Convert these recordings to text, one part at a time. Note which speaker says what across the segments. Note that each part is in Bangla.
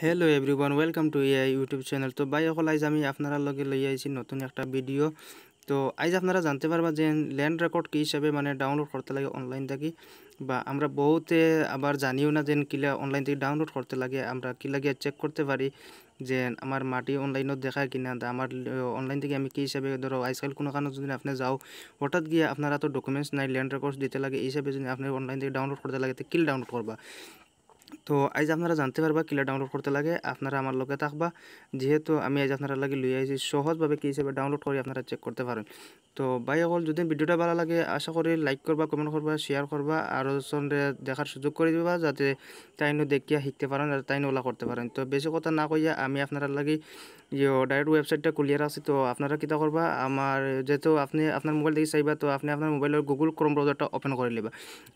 Speaker 1: Hello everyone welcome to AI YouTube channel. तो भाई সকল আইজ আমি আপনারা লগে লই আইছি নতুন একটা ভিডিও। তো আইজ আপনারা জানতে পারবা যে ল্যান্ড রেকর্ড কি হিসাবে মানে ডাউনলোড করতে লাগে অনলাইন থেকে, বা আমরা বহুতে আবার জানিও না যে কিলা অনলাইন থেকে ডাউনলোড করতে লাগে, আমরা কি লাগে চেক করতে পারি যে আমার মাটি অনলাইনত দেখায় কিনা, আমার অনলাইন থেকে আমি কি হিসাবে ধরো আজকাল কোনো কারণে যদি আপনি যাও হঠাৎ গিয়ে আপনারা তো ডকুমেন্টস নাই ল্যান্ড রেকর্ডস দিতে লাগে, এই হিসাবে যদি আপনি অনলাইন থেকে ডাউনলোড করতে লাগে তো কিল ডাউনলোড করবা। তো আজ আপনারা জানতে পারবা কিলা ডাউনলোড করতে লাগে, আপনারা আমার লগে থাকবা যেহেতু আমি আজ আপনারা লাগে লই আইছি সহজভাবে কি হিসেবে ডাউনলোড করে আপনারা চেক করতে পারেন। তো ভাই সকল যদি ভিডিওটা ভালো লাগে আশা করি লাইক করবা, কমেন্ট করবা, শেয়ার করবা আর সঙ্গে দেখার সুযোগ করে দিবা যাতে তাইনো দেখিয়া শিখতে পারেন আর তাইনো ওলা করতে পারেন। তো বেশি কথা না কইয়া আমি আপনারা লাগে ডাইরেক্ট ওয়েবসাইটটা ক্লিয়ার আছে। তো আপনারা কিতা করবা, আমার যেহেতু আপনি আপনার মোবাইল থেকে চাইবা তো আপনি আপনার মোবাইলের গুগল ক্রোম ব্রাউজারটা ওপেন করে নেবা।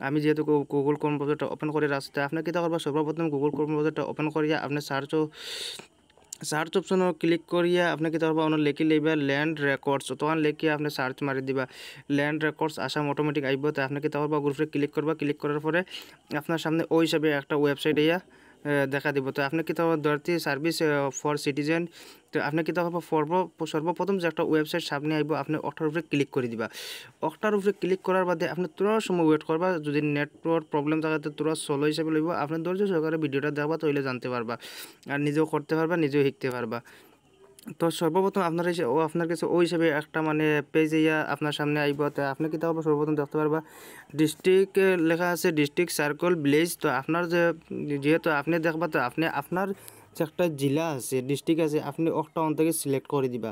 Speaker 1: আমি যেহেতু গুগল ক্রোম ব্রাউজারটা ওপেন করে রাখতে আপনি কিতা করবা, সর্বপ্রথম গুগল ক্রোম ব্রাউজারটা ওপেন করিয়া আপনি সার্চ অপশন ক্লিক করিয়া আপনি কিতা করবা অন্য লেখি লইবা ল্যান্ড রেকর্ডস, তখন লেখিয়া আপনি সার্চ মারি দিবা ল্যান্ড রেকর্ডস আসাম অটোমেটিক আইব। তো আপনি কিতা করবা গ্রুপে ক্লিক করবা, ক্লিক করার পরে আপনার সামনে ওই হিসাবে একটা ওয়েবসাইট ইয়া দেখা দিব। তো আপনি কিতা দরতি সার্ভিস ফর সিটিজেন, তো আপনি কিতা করবা সর্বপ্রথম যে একটা ওয়েবসাইট সামনে আইব আপনি ওটার উপরে ক্লিক করে দিবা। ওটার উপরে ক্লিক করার বাদে আপনি তোরা সময় ওয়েট করবা, যদি নেটওয়ার্ক প্রবলেম থাকে তো তোরা সোলো হিসাবে লইব, আপনি ধৈর্য সহকারে ভিডিওটা দেখবা তইলে জানতে পারবা আর নিজেও করতে পারবা, নিজেও শিখতে পারবা। তো সর্বপ্রথম আপনার আপনার কাছে ওই হিসাবে একটা মানে পেজ ইয়া আপনার সামনে আইব। তো আপনি কি তাহলে সর্বপ্রথম দেখতে পারবা ডিস্ট্রিক্ট লেখা আছে, ডিস্ট্রিক্ট সার্কেল ভিলেজ। তো আপনার যেহেতু আপনি দেখবা তো আপনি আপনার যে একটা জেলা আছে ডিস্ট্রিক্ট আছে আপনি একটা অন থেকে সিলেক্ট করে দিবা,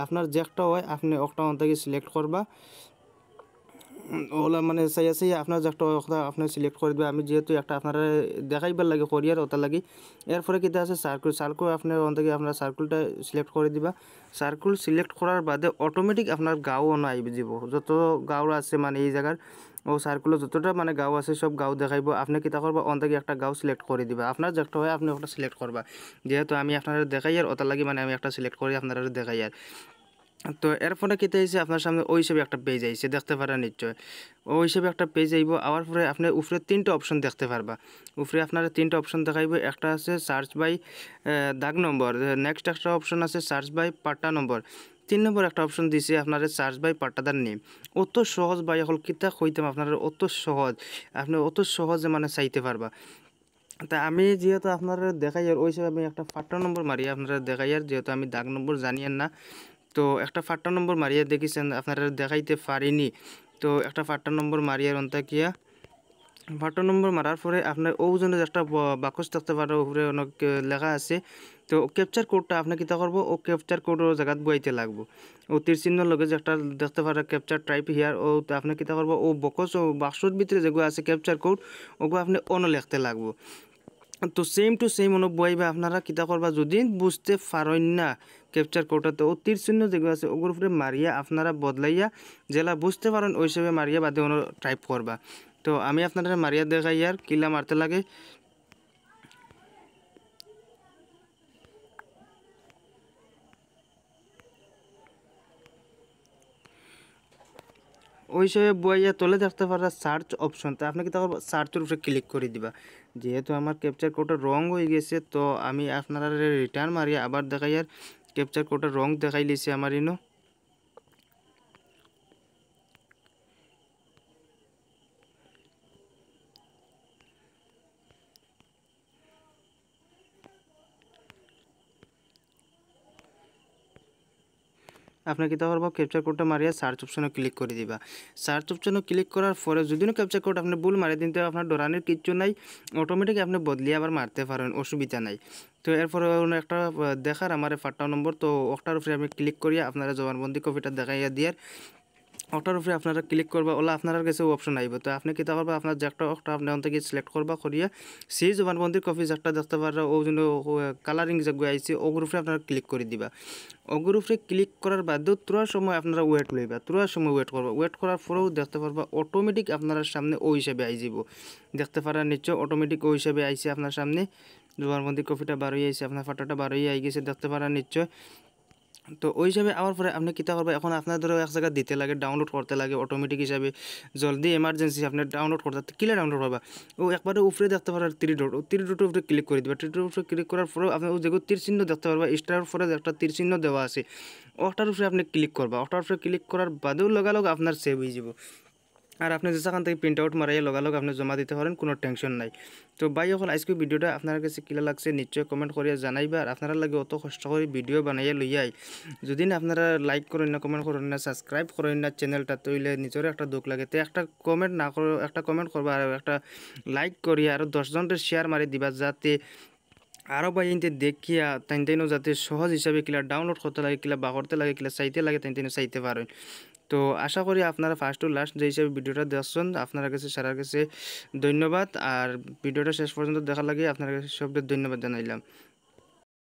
Speaker 1: আপনার যে একটা হয় আপনি একটা অন থেকে সিলেক্ট করবা। ওলা মানে চাইয়া আপনার যে একটা আপনার সিলেক্ট করে দেবে। আমি যেহেতু একটা আপনারা দেখাইবার লাগে করিয়ার ওটা লাগি, এরপরে কিতা আছে সার্কুল আপনার ওখান থেকে আপনার সার্কুলটা সিলেক্ট করে দিবা। সার্কুল সিলেক্ট করার বাদে অটোমেটিক আপনার গাঁও অন আইব যাব, যত গাঁও আছে মানে এই জায়গার ও সার্কুলে যতটা মানে গাঁও আছে সব গাঁও দেখাইব। আপনি কিতা করবা অন থেকে একটা গাঁও সিলেক্ট করে দিবা, আপনার যেটা হয় আপনি ওটা সিলেক্ট করবা। যেহেতু আমি আপনারা দেখাইয়ার ওটা লাগি মানে আমি একটা সিলেক্ট করে আপনারা দেখাইয়ার। তো এরপরে কিতা হয়েছে আপনার সামনে ওই হিসেবে একটা পেজ আইছে দেখতে পারেন নিশ্চয়, ওই হিসেবে একটা পেজ আইব। আওয়ার পরে আপনি উপরে তিনটা অপশন দেখতে পারবা, উপরে আপনার তিনটা অপশন দেখাইব। একটা আছে সার্চ বাই দাগ নম্বর, নেক্সট একটা অপশন আছে সার্চ বাই পাট্টা নম্বর, 3 নম্বর একটা অপশন দিছে আপনার সার্চ বাই পাট্টাদার নেম। অত সহজ ভাই এখন কিতা কইতাম আপনার, অত সহজ আপনি অত সহজে মানে চাইতে পারবা। তা আমি যেহেতু আপনারা দেখাই আর ওই হিসাবে আমি একটা পাট্টা নম্বর মারি আপনারা দেখাই আর যেহেতু আমি দাগ নম্বর জানিয়েন না, তো একটা ফাট্টা নম্বর মারিয়া দেখেছেন আপনারা দেখাইতে পারিনি। তো একটা ফাট্টা নম্বর মারিয়ার অন্তাকিয়া ফাট্টা নম্বর মারার পরে আপনার ওজনের একটা বাকস থাকতে পারে উপরে অনেক লেখা আছে। তো ক্যাপচার কোডটা আপনি কিতা করবো, ও ক্যাপচার কোডের জায়গাত বইতে লাগবো। ও তীর চিহ্নর লগে যে একটা দেখতে পারে ক্যাপচার টাইপ হিয়ার, ও আপনি কিতা করবো ও বকস ও বাক্সর ভিতরে যেগুলো আছে ক্যাপচার কোড ওগুলো আপনি অন লিখতে লাগবো। তো সেম টু সেম অনু বইবা আপনারা কিতা করবা যদি বুঝতে পারেন না ক্যাপচার কোডটাতে ও তীর চিহ্ন যেগুলো আছে ওগুলোর উপরে মারিয়া আপনারা বদলাইয়া জেলা বুঝতে পারেন ওই হিসেবে মারিয়া বাদে অনু টাইপ করবা। তো আমি আপনারা মারিয়া দেখাই আর কিলা মারতে লাগে। ওই হিসেবে বইয়া তোলে দেখতে পারা সার্চ অপশন, তো আপনি কি তখন সার্চের উপরে ক্লিক করে দিবা। যেহেতু আমার ক্যাপচার কোডটা রং হয়ে গেছে তো আমি আপনারা রিটার্ন মারিয়া আবার দেখাই আর ক্যাপচার কোডটা রং দেখাই লিছে আমার ইনো। আপনার কিতা করবো ক্যাপচার কোডটা মারিয়া সার্চ অপশনে ক্লিক করে দিবা। সার্চ অপশনে ক্লিক করার পরে যদি ক্যাপচার কোড আপনি ভুল মারি দিন তো আপনার ডরানোর কিচ্ছু নাই, অটোমেটিক আপনি বদলিয়ে আবার মারতে পারেন, অসুবিধা নাই। তো এরপরে একটা দেখার আমার ফাট্টা নম্বর, তো ওটার উপরে আমি ক্লিক করিয়া আপনারা জবানবন্দি কপিটা দেখাইয়া দিয়ার ওটার উপরে আপনারা ক্লিক করবা ওলা আপনার কাছে অপশন আইব। তো আপনি কিতা করবা আপনার যে একটা আপনি ওখান থেকে সিলেক্ট করবা করিয়া সেই জবানবন্দির কপি যেটা দেখতে পারা ও জন্য কালারিং যেগুলো আইছে ওগুলোর উপরে আপনারা ক্লিক করে দিবা। ওগুলোর উপরে ক্লিক করার বাদেও তোরার সময় আপনারা ওয়েট লইবা, তোরার সময় ওয়েট করবা, ওয়েট করার পরেও দেখতে পারবা অটোমেটিক আপনার সামনে ওই হিসাবে আই যাব। দেখতে পারা নিশ্চয় অটোমেটিক ওই হিসাবে আইছে আপনার সামনে, জবানবন্দির কপিটা বারোই আইছে আপনার ফাটাটা বারোই আই গেছে দেখতে পারা নিশ্চয়। তো ওই হিসাবে আওয়ার পরে আপনি কিতা করবেন, এখন আপনার ধরো এক জায়গায় দিতে লাগে, ডাউনলোড করতে লাগে অটোমেটিক হিসাবে, জলদি এমার্জেন্সি আপনি ডাউনলোড করতে কিলে ডাউনলোড করবা, ও একবারে উপরে দেখতে পারবেন থ্রি ডটের উপরে ক্লিক করে দিবা। থ্রি ডটের উপরে ক্লিক করার পরেও আপনি ওই যেগুলো তীর চিহ্ন দেখতে পারবা, স্টারের উপরে একটা তীর চিহ্ন দেওয়া আছে, ওটার উপরে আপনি ক্লিক করবা। ওটার উপরে ক্লিক করার বাদেও লগালগ আপনার সেভ হয়ে যাব। আর আপনি যেখান থেকে প্রিন্ট আউট মারাইয়া লগালগ আপনি জমা দিতে পারেন, কোনো টেনশন নাই। তো ভাই সকল আজকে ভিডিওটা আপনার কাছে কিলা লাগছে নিশ্চয় কমেন্ট করিয়া জানাইবা। আর আপনারা লাগে অত কষ্ট করে ভিডিও বানাইয়া লইয়াই যদি না আপনারা লাইক করেন না, কমেন্ট করেন না, সাবস্ক্রাইব করেন না চ্যানেলটা, তৈলে নিজের একটা দুঃখ লাগে। তো একটা কমেন্ট না করো, একটা কমেন্ট করবা আর একটা লাইক করিয়া আরও 10 জনের শেয়ার মারি দিবা, যাতে আরও ভাই ইনতে দেখিয়া তাইনও যাতে সহজ হিসাবে কিলা ডাউনলোড করতে লাগে, কিলা বা করতে লাগে, কিলা চাইতে লাগে তাইন চাইতে পারেন। তো আশা করি আপনারা ফার্স্ট টু লাস্ট যে হিসাবে ভিডিওটা দেখছেন আপনার কাছে সারার কাছে ধন্যবাদ। আর ভিডিওটা শেষ পর্যন্ত দেখার লাগে আপনার কাছে সবদের ধন্যবাদ জানাইলাম।